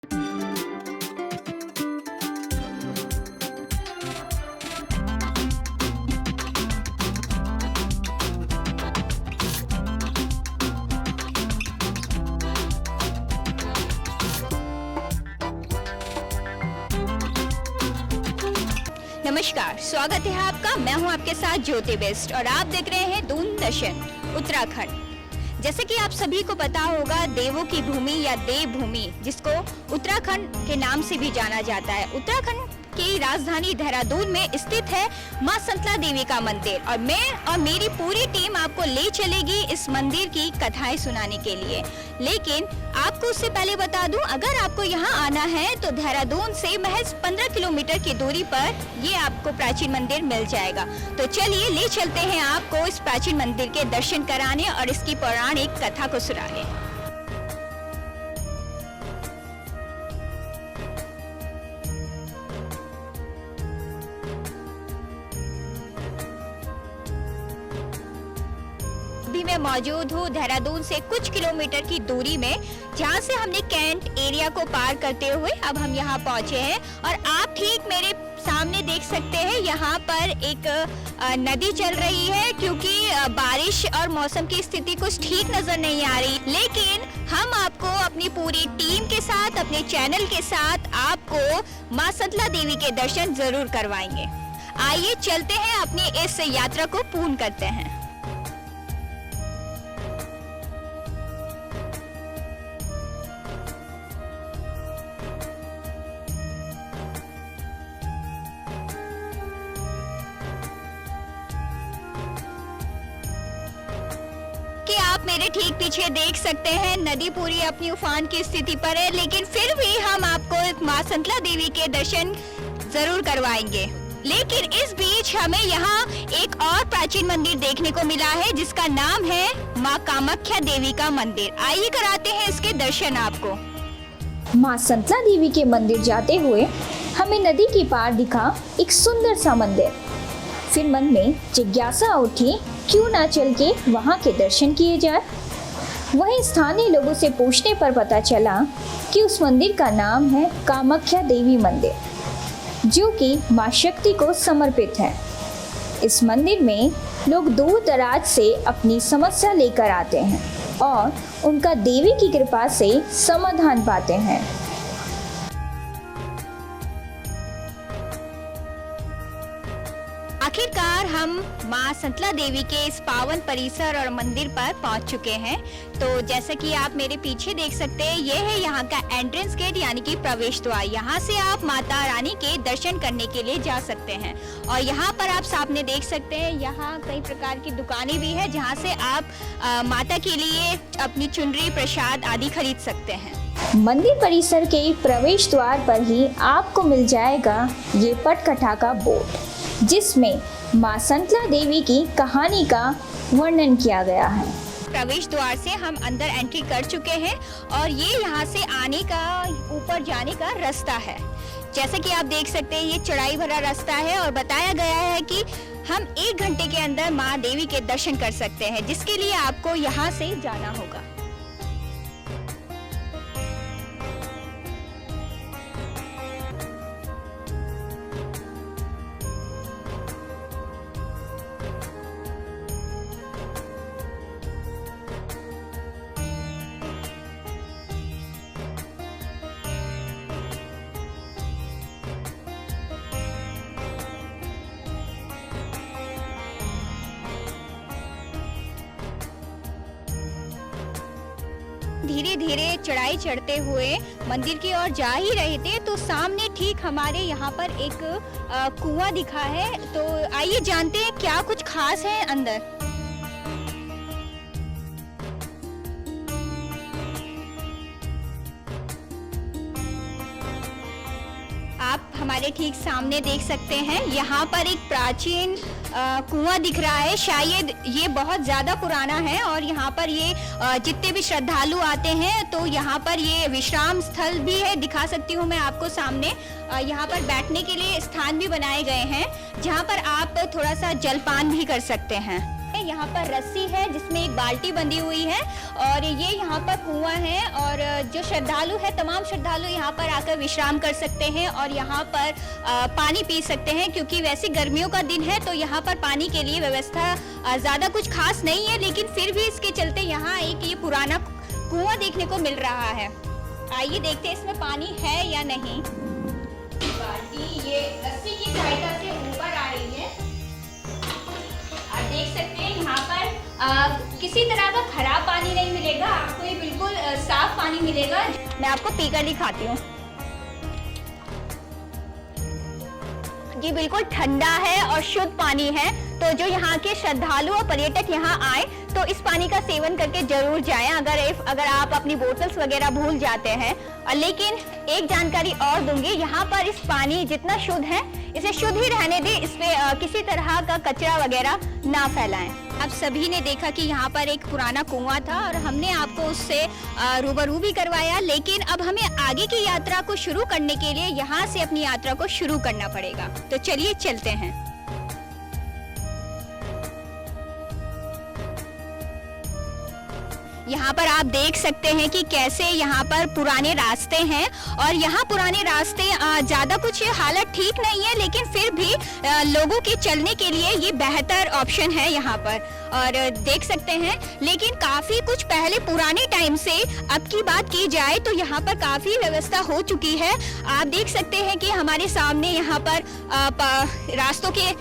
नमस्कार, स्वागत है आपका। मैं हूं आपके साथ ज्योति बेस्ट और आप देख रहे हैं दूरदर्शन उत्तराखंड। जैसे कि आप सभी को पता होगा, देवों की भूमि या देवभूमि, जिसको उत्तराखंड के नाम से भी जाना जाता है, उत्तराखंड की राजधानी देहरादून में स्थित है मां संतला देवी का मंदिर। और मैं और मेरी पूरी टीम आपको ले चलेगी इस मंदिर की कथाएं सुनाने के लिए। लेकिन आपको उससे पहले बता दूं, अगर आपको यहाँ आना है तो देहरादून से महज 15 किलोमीटर की दूरी पर ये आपको प्राचीन मंदिर मिल जाएगा। तो चलिए ले चलते हैं आपको इस प्राचीन मंदिर के दर्शन कराने और इसकी पौराणिक कथा को सुनाने। भी मैं मौजूद हूँ देहरादून से कुछ किलोमीटर की दूरी में, जहाँ से हमने कैंट एरिया को पार करते हुए अब हम यहाँ पहुँचे हैं। और आप ठीक मेरे सामने देख सकते हैं, यहाँ पर एक नदी चल रही है, क्योंकि बारिश और मौसम की स्थिति कुछ ठीक नजर नहीं आ रही। लेकिन हम आपको अपनी पूरी टीम के साथ, अपने चैनल के साथ आपको मां संतला देवी के दर्शन जरूर करवाएंगे। आइए चलते हैं, अपनी इस यात्रा को पूर्ण करते हैं। कि आप मेरे ठीक पीछे देख सकते हैं, नदी पूरी अपनी उफान की स्थिति पर है, लेकिन फिर भी हम आपको मां संतला देवी के दर्शन जरूर करवाएंगे। लेकिन इस बीच हमें यहाँ एक और प्राचीन मंदिर देखने को मिला है, जिसका नाम है मां कामाख्या देवी का मंदिर। आइए कराते हैं इसके दर्शन आपको। मां संतला देवी के मंदिर जाते हुए हमें नदी के पार दिखा एक सुंदर सा मंदिर। फिर मन में जिज्ञासा उठी, क्यों ना चल के वहाँ के दर्शन किए जाए। वहीं स्थानीय लोगों से पूछने पर पता चला कि उस मंदिर का नाम है कामाख्या देवी मंदिर, जो कि मां शक्ति को समर्पित है। इस मंदिर में लोग दूर दराज से अपनी समस्या लेकर आते हैं और उनका देवी की कृपा से समाधान पाते हैं। आखिरकार हम मां संतला देवी के इस पावन परिसर और मंदिर पर पहुंच चुके हैं। तो जैसा कि आप मेरे पीछे देख सकते हैं, ये है यहाँ का एंट्रेंस गेट, यानी कि प्रवेश द्वार। यहाँ से आप माता रानी के दर्शन करने के लिए जा सकते हैं। और यहाँ पर आप सामने देख सकते हैं, यहाँ कई प्रकार की दुकानें भी है, जहाँ से आप माता के लिए अपनी चुनरी, प्रसाद आदि खरीद सकते हैं। मंदिर परिसर के प्रवेश द्वार पर ही आपको मिल जाएगा ये पटकथा का बोर्ड, जिसमें मां संतला देवी की कहानी का वर्णन किया गया है। प्रवेश द्वार से हम अंदर एंट्री कर चुके हैं और ये यहाँ से आने का, ऊपर जाने का रास्ता है। जैसे कि आप देख सकते हैं, ये चढ़ाई भरा रास्ता है और बताया गया है कि हम 1 घंटे के अंदर मां देवी के दर्शन कर सकते हैं, जिसके लिए आपको यहाँ से जाना होगा। धीरे धीरे चढ़ाई चढ़ते हुए मंदिर की ओर जा ही रहे थे, तो सामने ठीक हमारे यहाँ पर एक कुआं दिखा है। तो आइए जानते हैं क्या कुछ खास है अंदर। आप हमारे ठीक सामने देख सकते हैं, यहाँ पर एक प्राचीन कुआं दिख रहा है। शायद ये बहुत ज़्यादा पुराना है और यहाँ पर ये जितने भी श्रद्धालु आते हैं, तो यहाँ पर ये विश्राम स्थल भी है। दिखा सकती हूँ मैं आपको सामने। यहाँ पर बैठने के लिए स्थान भी बनाए गए हैं, जहाँ पर आप थोड़ा सा जलपान भी कर सकते हैं। यहाँ पर रस्सी है जिसमें एक बाल्टी बंधी हुई है और ये यहाँ पर कुआं है और जो श्रद्धालु है तमाम श्रद्धालु यहाँ पर आकर विश्राम कर सकते हैं और यहाँ पर पानी पी सकते हैं, क्योंकि वैसे गर्मियों का दिन है तो यहाँ पर पानी के लिए व्यवस्था ज़्यादा कुछ खास नहीं है, लेकिन फिर भी इसके चलते यहाँ एक ये पुराना कुआं देखने को मिल रहा है। आइए देखते हैं इसमें पानी है या नहीं। बाल्टी ये रस्सी की सहायता से ऊपर आ रही है। आप देख सकते हैं यहाँ पर किसी तरह का खराब पानी नहीं मिलेगा, आपको ये बिल्कुल साफ पानी मिलेगा। मैं आपको पीकर दिखाती हूँ। ये बिल्कुल ठंडा है और शुद्ध पानी है, तो जो यहाँ के श्रद्धालु और पर्यटक यहाँ आए तो इस पानी का सेवन करके जरूर जाएं अगर आप अपनी बोतल्स वगैरह भूल जाते हैं। लेकिन एक जानकारी और दूंगी, यहाँ पर इस पानी जितना शुद्ध है इसे शुद्ध ही रहने दें, इस पे किसी तरह का कचरा वगैरह ना फैलाएं। आप सभी ने देखा कि यहाँ पर एक पुराना कुआं था और हमने आपको उससे रूबरू भी करवाया, लेकिन अब हमें आगे की यात्रा को शुरू करने के लिए यहाँ से अपनी यात्रा को शुरू करना पड़ेगा। तो चलिए चलते हैं। यहाँ पर आप देख सकते हैं कि कैसे यहाँ पर पुराने रास्ते हैं और यहाँ पुराने रास्ते ज़्यादा कुछ हालत ठीक नहीं है, लेकिन फिर भी लोगों के चलने के लिए ये बेहतर ऑप्शन है यहाँ पर। और देख सकते हैं, लेकिन काफ़ी कुछ पहले पुराने टाइम से अब की बात की जाए तो यहाँ पर काफ़ी व्यवस्था हो चुकी है। आप देख सकते हैं कि हमारे सामने यहाँ पर रास्तों के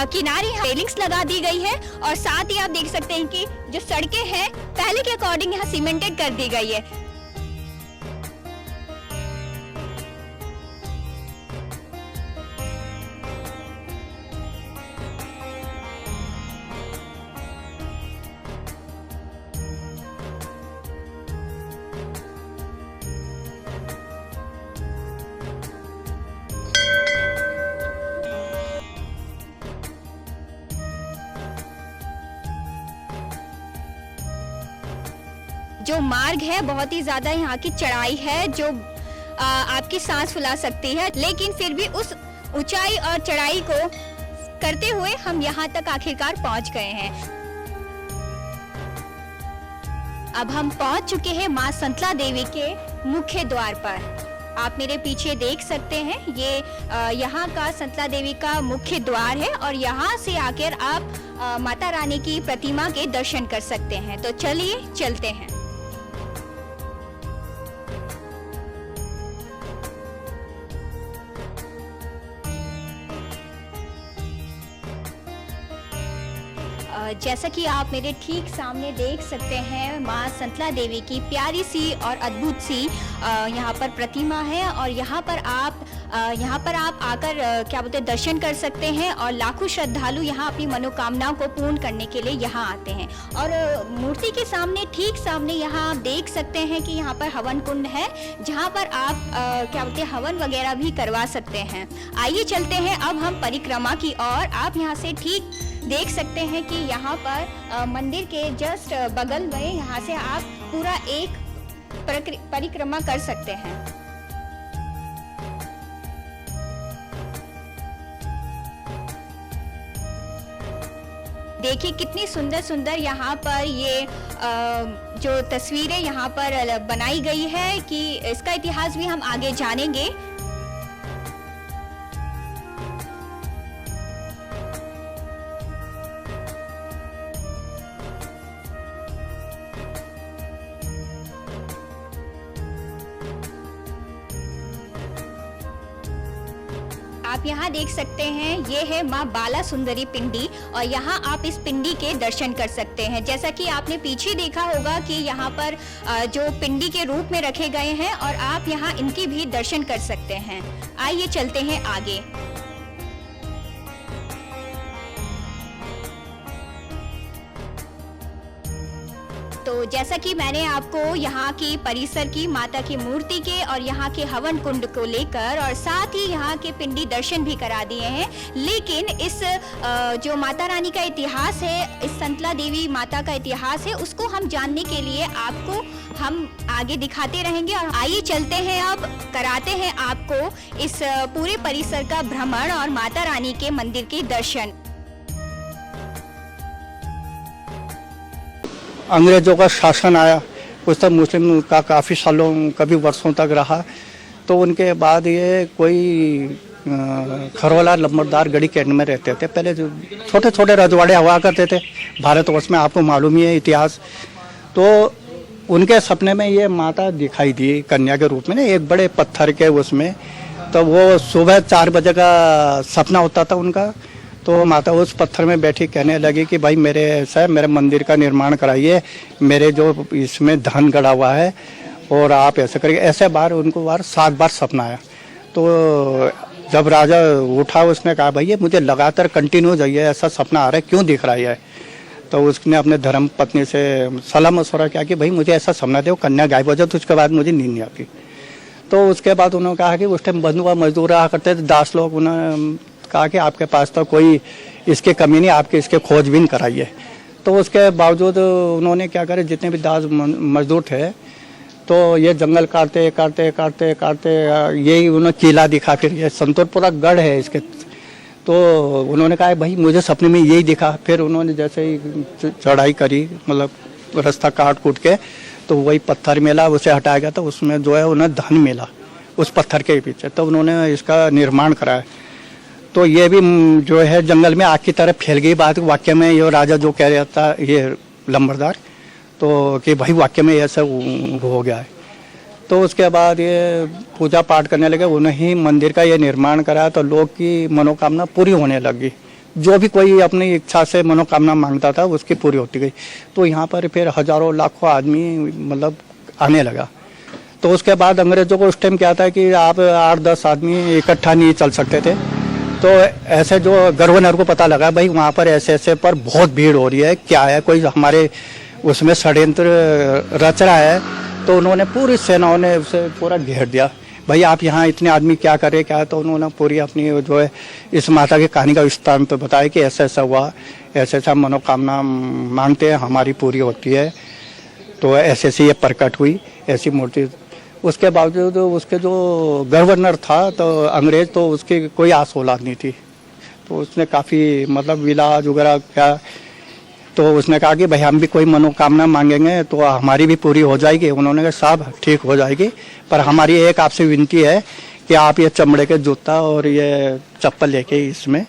किनारे रेलिंग्स लगा दी गई है और साथ ही आप देख सकते हैं कि जो सड़कें हैं पहले के अकॉर्डिंग यहाँ सीमेंटेड कर दी गई है। जो मार्ग है बहुत ही ज्यादा यहाँ की चढ़ाई है जो आपकी सांस फुला सकती है, लेकिन फिर भी उस ऊंचाई और चढ़ाई को करते हुए हम यहाँ तक आखिरकार पहुँच गए हैं। अब हम पहुँच चुके हैं माँ संतला देवी के मुख्य द्वार पर। आप मेरे पीछे देख सकते हैं, ये यहाँ का संतला देवी का मुख्य द्वार है और यहाँ से आकर आप माता रानी की प्रतिमा के दर्शन कर सकते हैं। तो चलिए चलते हैं। जैसा कि आप मेरे ठीक सामने देख सकते हैं, माँ संतला देवी की प्यारी सी और अद्भुत सी यहाँ पर प्रतिमा है और यहाँ पर आप आकर क्या बोलते हैं दर्शन कर सकते हैं और लाखों श्रद्धालु यहाँ अपनी मनोकामनाओं को पूर्ण करने के लिए यहाँ आते हैं। और मूर्ति के सामने ठीक सामने यहाँ आप देख सकते हैं कि यहाँ पर हवन कुंड है, जहाँ पर आप क्या बोलते हैं हवन वगैरह भी करवा सकते हैं। आइए चलते हैं अब हम परिक्रमा की ओर। आप यहाँ से ठीक देख सकते हैं कि यहाँ पर मंदिर के जस्ट बगल में यहाँ से आप पूरा एक परिक्रमा कर सकते हैं। देखिए कितनी सुंदर सुंदर यहाँ पर ये जो तस्वीरें यहाँ पर बनाई गई है कि इसका इतिहास भी हम आगे जानेंगे। आप यहाँ देख सकते हैं, ये है माँ बाला सुंदरी पिंडी और यहाँ आप इस पिंडी के दर्शन कर सकते हैं। जैसा कि आपने पीछे देखा होगा कि यहाँ पर जो पिंडी के रूप में रखे गए हैं और आप यहाँ इनकी भी दर्शन कर सकते हैं। आइए चलते हैं आगे। तो जैसा कि मैंने आपको यहाँ की परिसर की माता की मूर्ति के और यहाँ के हवन कुंड को लेकर और साथ ही यहाँ के पिंडी दर्शन भी करा दिए हैं, लेकिन इस जो माता रानी का इतिहास है, इस संतला देवी माता का इतिहास है, उसको हम जानने के लिए आपको हम आगे दिखाते रहेंगे। और आइए चलते हैं, अब कराते हैं आपको इस पूरे परिसर का भ्रमण और माता रानी के मंदिर के दर्शन। अंग्रेज़ों का शासन आया, उस तक मुस्लिम का काफ़ी सालों कभी वर्षों तक रहा। तो उनके बाद ये कोई खरोला लंबरदार गढ़ी कैंट में रहते थे। पहले जो छोटे छोटे रजवाड़े हुआ करते थे भारतवर्ष में, आपको मालूम ही है इतिहास। तो उनके सपने में ये माता दिखाई दी कन्या के रूप में ना, एक बड़े पत्थर के उसमें। तो वो सुबह 4 बजे का सपना होता था उनका। तो माता उस पत्थर में बैठी कहने लगी कि भाई मेरे मंदिर का निर्माण कराइए, मेरे जो इसमें धन गड़ा हुआ है और आप ऐसे करिए। ऐसे बार उनको 7 बार सपना आया। तो जब राजा उठा उसने कहा भाई ये मुझे लगातार कंटिन्यू जाइए, ऐसा सपना आ रहा है, क्यों दिख रहा है? तो उसने अपने धर्म पत्नी से सलाह मशवरा किया कि भाई मुझे ऐसा सपना दो कन्या गायब हो जाए, तो उसके बाद मुझे नींद नहीं आती। तो उसके बाद उन्होंने कहा कि उस टाइम बंधुआ मजदूर रहा करते थे, दास लोग। उन्होंने कहा कि आपके पास तो कोई इसके कमी नहीं, आपके इसके खोजबीन कराइए। तो उसके बावजूद उन्होंने क्या करे, जितने भी दास मजदूर थे तो ये जंगल काटते काटते काटते काटते यही उन्होंने किला दिखा। फिर ये संतोरपुरा गढ़ है इसके। तो उन्होंने कहा भाई मुझे सपने में यही दिखा। फिर उन्होंने जैसे ही चढ़ाई करी, मतलब रास्ता काट कूट के, तो वही पत्थर मिला, उसे हटाया गया। तो उसमें जो है उन्हें धन मिला उस पत्थर के पीछे। तो उन्होंने इसका निर्माण कराया। तो ये भी जो है जंगल में आग की तरह फैल गई बात। वाक्य में ये राजा जो कह रहा था ये लंबरदार, तो कि भाई वाक्य में ऐसा हो गया है। तो उसके बाद ये पूजा पाठ करने लगे, उन्हीं मंदिर का ये निर्माण कराया। तो लोग की मनोकामना पूरी होने लगी। जो भी कोई अपनी इच्छा से मनोकामना मांगता था उसकी पूरी होती गई। तो यहाँ पर फिर हजारों लाखों आदमी मतलब आने लगा। तो उसके बाद अंग्रेज़ों को उस टाइम क्या था कि आप 8-10 आदमी इकट्ठा नहीं चल सकते थे। तो ऐसे जो गवर्नर को पता लगा भाई वहाँ पर ऐसे पर बहुत भीड़ हो रही है, क्या है, कोई हमारे उसमें षड्यंत्र रच रहा है। तो उन्होंने पूरी सेनाओं ने उसे पूरा घेर दिया, भाई आप यहाँ इतने आदमी क्या करें क्या। तो उन्होंने पूरी अपनी जो है इस माता की कहानी का विस्तार पे बताया कि ऐसा ऐसा हुआ, ऐसा ऐसा मनोकामना मांगते हैं हमारी पूरी होती है। तो ऐसे से ये प्रकट हुई ऐसी मूर्ति। उसके बावजूद उसके जो गवर्नर था तो अंग्रेज़, तो उसकी कोई आस औलाद नहीं थी। तो उसने काफ़ी मतलब इलाज वगैरह क्या, तो उसने कहा कि भाई हम भी कोई मनोकामना मांगेंगे तो हमारी भी पूरी हो जाएगी। उन्होंने कहा साहब ठीक हो जाएगी, पर हमारी एक आपसे विनती है कि आप ये चमड़े के जूता और ये चप्पल लेके इसमें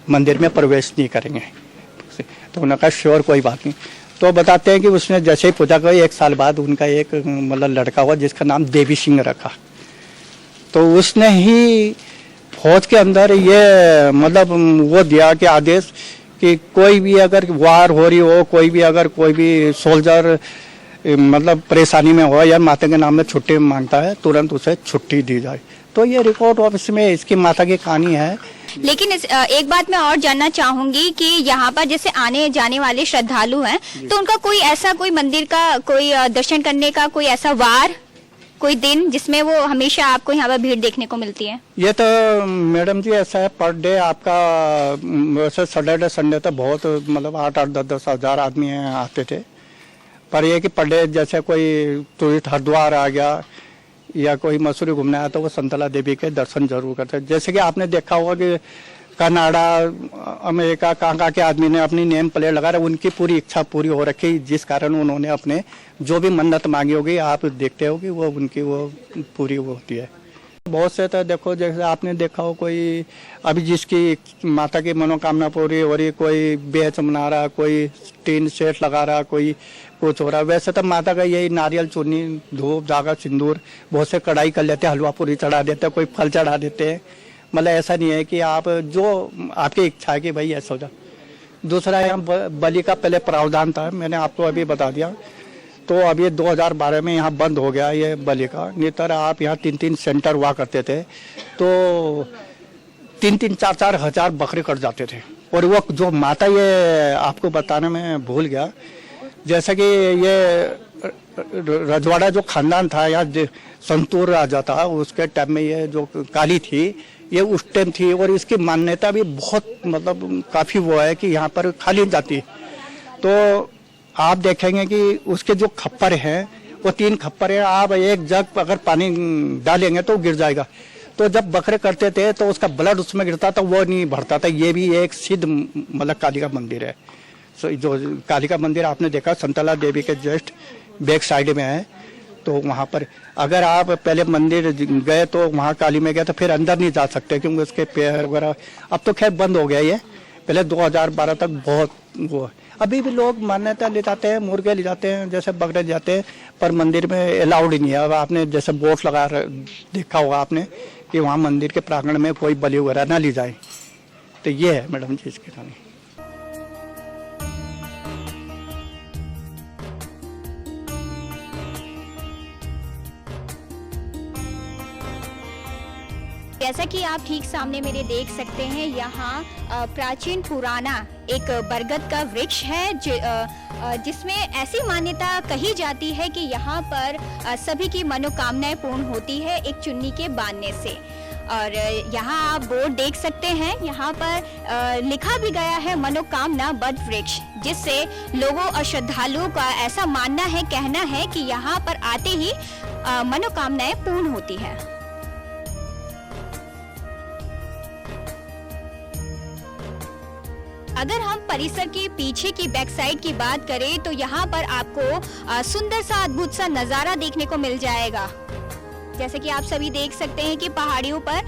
मंदिर में प्रवेश नहीं करेंगे। तो उन्होंने कहा श्योर कोई बात नहीं। तो बताते हैं कि उसने जैसे ही पूजा करी 1 साल बाद उनका एक मतलब लड़का हुआ जिसका नाम देवी सिंह रखा। तो उसने ही फौज के अंदर ये मतलब वो दिया कि आदेश कि कोई भी अगर वार हो रही हो, कोई भी सोल्जर मतलब परेशानी में हो या माता के नाम में छुट्टी मांगता है, तुरंत उसे छुट्टी दी जाए। तो ये रिकॉर्ड ऑफिस में इसकी माता की कहानी है। लेकिन एक बात मैं और जानना चाहूंगी कि यहाँ पर जैसे आने जाने वाले श्रद्धालु हैं, तो उनका कोई ऐसा कोई मंदिर का कोई दर्शन करने का कोई ऐसा वार, कोई दिन जिसमें वो हमेशा आपको यहाँ पर भीड़ देखने को मिलती है? ये तो मैडम जी ऐसा है, पर डे आपका वैसे सैटरडे संडे तो बहुत मतलब 8-8, 10-10 हज़ार आदमी आते थे। पर ये कि पर डे जैसे कोई टूरिस्ट हरिद्वार आ गया या कोई मसूरी घूमने आया तो वो संतला देवी के दर्शन जरूर करते। जैसे कि आपने देखा होगा कि कनाडा, अमेरिका, कहाँ के आदमी ने अपनी नेम प्लेट लगा रहे, उनकी पूरी इच्छा पूरी हो रखी, जिस कारण उन्होंने अपने जो भी मन्नत मांगी होगी आप देखते हो कि वो उनकी वो पूरी होती है। बहुत से तो देखो जैसे आपने देखा हो कोई अभी जिसकी माता की मनोकामना पूरी हो रही, कोई बेच बना रहा, कोई टीन सेट लगा रहा, कोई कुछ हो रहा। वैसे तो माता का यही नारियल, चुन्नी, धूप, धागा, सिंदूर, बहुत से कढ़ाई कर लेते हैं, हलवा पूरी चढ़ा देते हैं, कोई फल चढ़ा देते हैं। मतलब ऐसा नहीं है कि आप जो आपकी इच्छा है कि भाई ऐसा हो जाए। दूसरा यहाँ बलि का पहले प्रावधान था, मैंने आपको अभी बता दिया। तो अभी 2012 में यहाँ बंद हो गया ये बलि का। नहीं तो आप यहाँ 3-3 सेंटर हुआ करते थे, तो 3-3, 4-4 हज़ार बकरे कट जाते थे। और वो जो माता, ये आपको बताने में भूल गया, जैसे कि ये रजवाड़ा जो खानदान था यहाँ संतूर राजा था, उसके टाइम में ये जो काली थी ये उस टाइम थी। और इसकी मान्यता भी बहुत मतलब काफ़ी वो है कि यहाँ पर खाली जाती। तो आप देखेंगे कि उसके जो खप्पर हैं वो 3 खप्पर हैं, आप एक जग अगर पानी डालेंगे तो गिर जाएगा। तो जब बकरे करते थे तो उसका ब्लड उसमें गिरता था, वो नहीं भरता था। ये भी एक सिद्ध मतलब काली का मंदिर है, जो कालिका मंदिर आपने देखा संतला देवी के जस्ट बैक साइड में है। तो वहाँ पर अगर आप पहले मंदिर गए तो वहाँ काली में गए तो फिर अंदर नहीं जा सकते, क्योंकि उसके पैर वगैरह अब तो खैर बंद हो गया ये, पहले 2012 तक बहुत वो। अभी भी लोग मान्यता ले जाते हैं, मुर्गे ले जाते हैं, जैसे बकरे जाते हैं, पर मंदिर में अलाउड ही नहीं है। अब आपने जैसे बोर्ड लगा देखा होगा आपने कि वहाँ मंदिर के प्रांगण में कोई बलि वगैरह ना ली जाए। तो ये है मैडम जी इसकी कहानी। जैसा कि आप ठीक सामने मेरे देख सकते हैं, यहाँ प्राचीन पुराना एक बरगद का वृक्ष है जिसमें ऐसी मान्यता कही जाती है कि यहाँ पर सभी की मनोकामनाएं पूर्ण होती है एक चुन्नी के बांधने से। और यहाँ आप बोर्ड देख सकते हैं, यहाँ पर लिखा भी गया है मनोकामना बद वृक्ष, जिससे लोगों और श्रद्धालुओं का ऐसा मानना है, कहना है कि यहाँ पर आते ही मनोकामनाएं पूर्ण होती है। अगर हम परिसर के पीछे की बैक साइड की बात करें तो यहाँ पर आपको सुंदर सा अद्भुत सा नज़ारा देखने को मिल जाएगा। जैसे कि आप सभी देख सकते हैं कि पहाड़ियों पर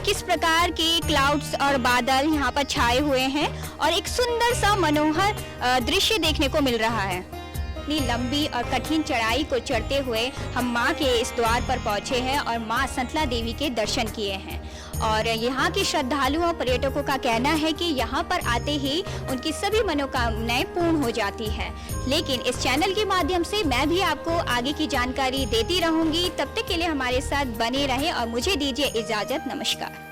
किस प्रकार के क्लाउड्स और बादल यहाँ पर छाए हुए हैं और एक सुंदर सा मनोहर दृश्य देखने को मिल रहा है। इतनी लंबी और कठिन चढ़ाई को चढ़ते हुए हम माँ के इस द्वार पर पहुँचे हैं और माँ संतला देवी के दर्शन किए हैं। और यहाँ के श्रद्धालुओं और पर्यटकों का कहना है कि यहाँ पर आते ही उनकी सभी मनोकामनाएं पूर्ण हो जाती हैं। लेकिन इस चैनल के माध्यम से मैं भी आपको आगे की जानकारी देती रहूँगी। तब तक के लिए हमारे साथ बने रहें और मुझे दीजिए इजाज़त। नमस्कार।